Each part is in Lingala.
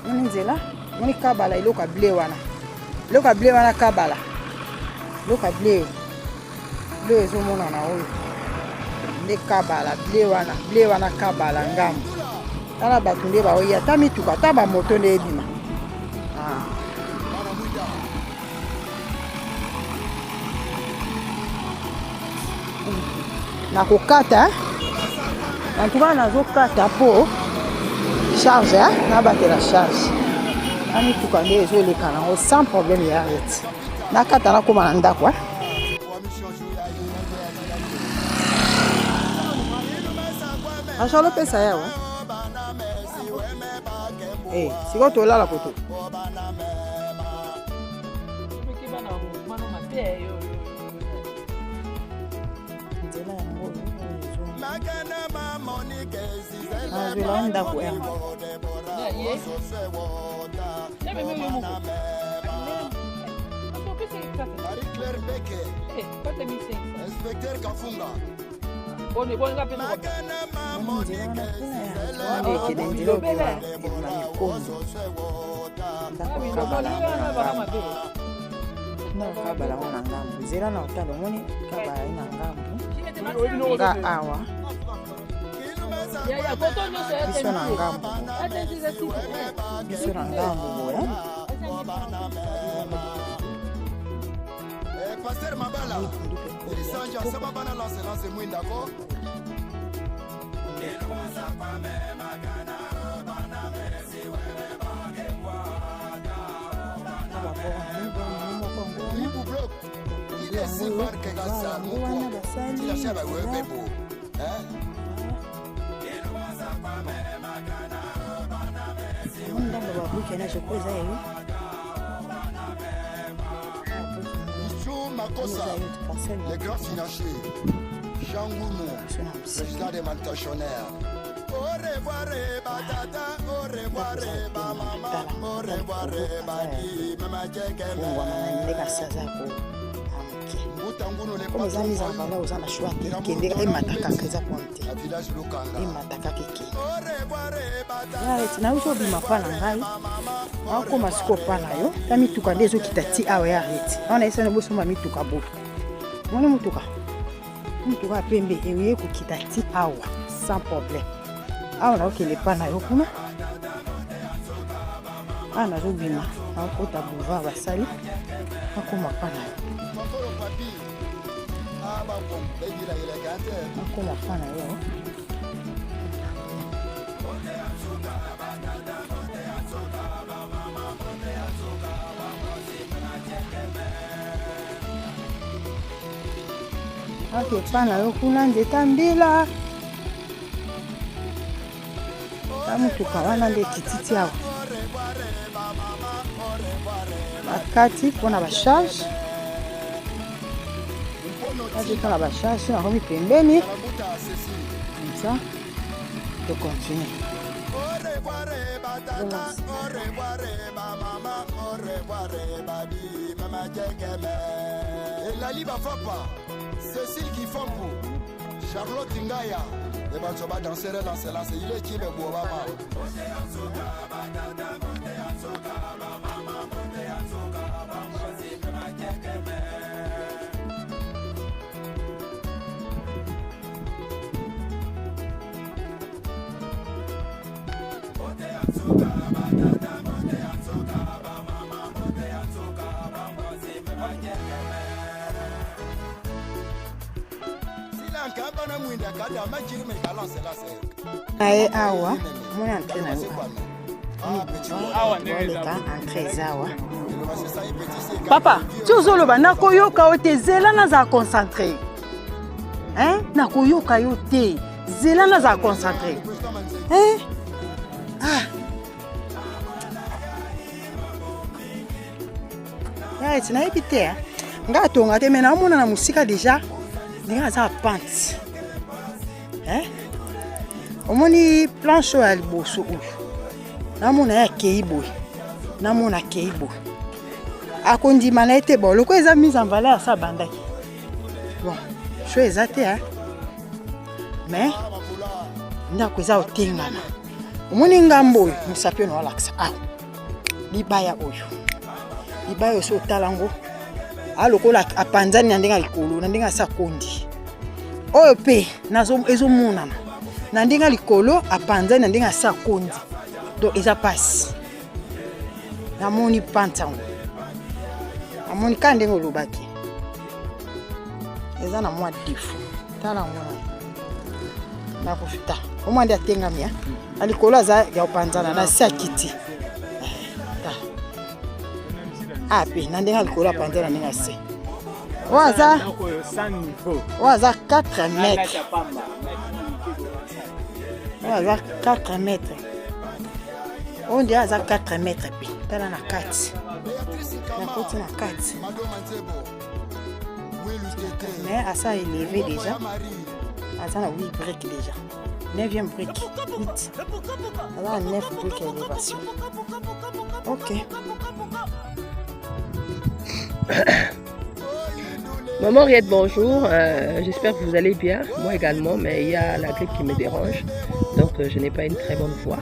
Moni nzela, moni kabala iloka blé wana. Iloka blé wana kabala. Iloka blé. Blé ezomona na oyo. Nde kabala blé wana kabala ngambo. Tala bato nde baoya ta mituka ta ba moto nde ebima. Na kokata en tout cas nazokata po charge na batela charge ani tuka nde ezoleka nango sans problème ya arrête nakata nakoma na ndako ashalo pesa yawa siko tolala koto ndako yango Inspecteur Kafunga. biso na ngambo Pasteur Mabala, il s'agit à Sababana lancer moins d'accord. Il est si bon que Gaza, il a chèvre à Webebo. Les grands financiers, Jean Gounou, président des mantationnaires. Au revoir, Batata, au revoir, maman, au revoir, Badi, maman, comme les amis en valeur aux amis choix qui est mataka keza ponte et mataka kiki na uso bima pala ngai ako masiko pala yo ta mituka ndezo kitati awe arrête on a essayé de bosoma mituka bo moni mutuka pembe ewe ko kitati awa sans problème awa na okele pana yo kuna ana zo bima ako ta boulevard basali ako mapana ako mapana yo ake pana yo kuna nzeta mbila ta mutuka wana nde kititi awa bakati mpona bacharge ajekala bacharge nakomi pembeni comme ça de continuer Elali Bafapa, Cécile Kifampo, Charlotte Ngaya, et Bansoba danser lancer, il est qui le beau maman. Aye awa mwana antena yo awa ndeka entre awa papa ti ozoloba nakoyoka yo te zela naza concentré nakoyoka yo te zela naza concentré eti nayebi te nga atonga te me naomona na mosika deja ndenge aza apante omoni planche oyo ya liboso oyo namona ye akei boye namona akei boye akondima na ye te bon loko eza mise en valeur asa bandaki bon so eza te mais ndako eza otengama omoni ngambo oyo mosapi ono alakisa awa libaya oyo. Libaya so talango. Alokola apanzani na ndinga likolo, na ndinga sakondi. Oyo pe nazo ezomona. Na ndinga likolo apanzani na ndinga sakondi. Donc eza passe. Namoni pantango. Namoni kande ngolobaki. Eza na mwa défaut. Tala ngona. Na kofuta. Omwa ndi atengamia. Alikolo aza ya opanzana na sakiti. Ape na ndinga likolo apanzana ndinga se. Oaza 4 mètres. Oaza 4 mètres. On dit à 4 mètres. T'as la 4. La côte na 4. Mais à ça élevé déjà. À ça 8 briques déjà. 9e brique. 8. Alors 9 briques d'élévation. Ok. Maman Riette, bonjour. J'espère que vous allez bien. Moi également, mais il y a la grippe qui me dérange. Donc je n'ai pas une très bonne voix.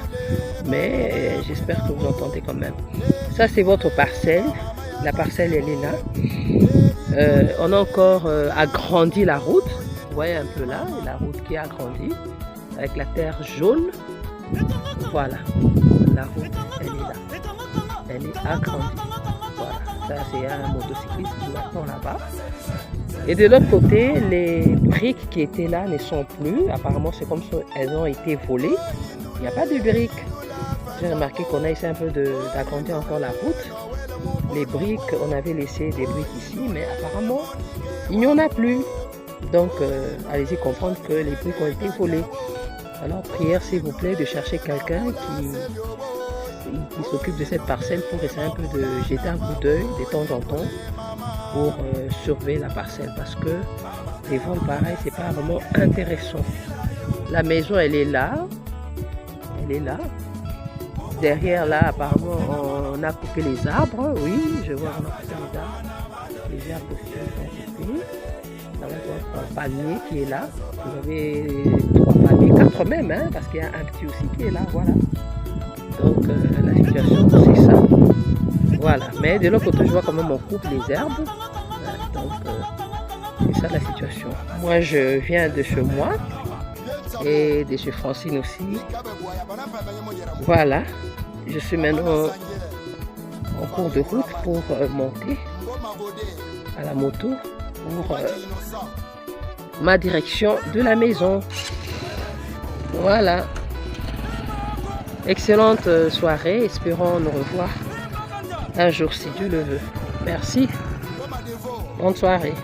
Mais j'espère que vous entendez quand même. Ça, c'est votre parcelle. La parcelle, elle est là. On a encore agrandi la route. Vous voyez un peu là, la route qui a agrandi. Avec la terre jaune. Voilà. La route, elle est là. Elle est agrandie. Voilà. Ça, c'est un motocycliste qui m'attend là-bas. Et de l'autre côté, les briques qui étaient là ne sont plus. Apparemment, c'est comme si elles ont été volées. Il n'y a pas de briques. J'ai remarqué qu'on a essayé un peu d'agrandir encore la route. Les briques, on avait laissé des briques ici, mais apparemment, il n'y en a plus. Donc, allez-y comprendre que les briques ont été volées. Alors, prière, s'il vous plaît, de chercher quelqu'un qui s'occupe de cette parcelle pour essayer un peu de jeter un coup d'œil de temps en temps pour surveiller la parcelle. Parce que les vols, pareil, c'est pas vraiment intéressant. La maison, elle est là. Elle est là. Derrière, là, apparemment, on a coupé les arbres. Oui, je vois, on a coupé les arbres. Les arbres aussi sont coupés. Là, on voit un palmier qui est là. Vous avez 3 palmiers, 4 même, hein, parce qu'il y a un petit aussi qui est là, voilà. Donc, la situation, c'est ça. Voilà. Mais de l'autre côté, je vois quand même on coupe les herbes. Donc, c'est ça la situation. Moi, je viens de chez moi. Et de chez Francine aussi. Voilà. Je suis maintenant en cours de route pour monter à la moto pour ma direction de la maison. Voilà. Excellente soirée. Espérons nous revoir un jour si Dieu le veut. Merci. Bonne soirée.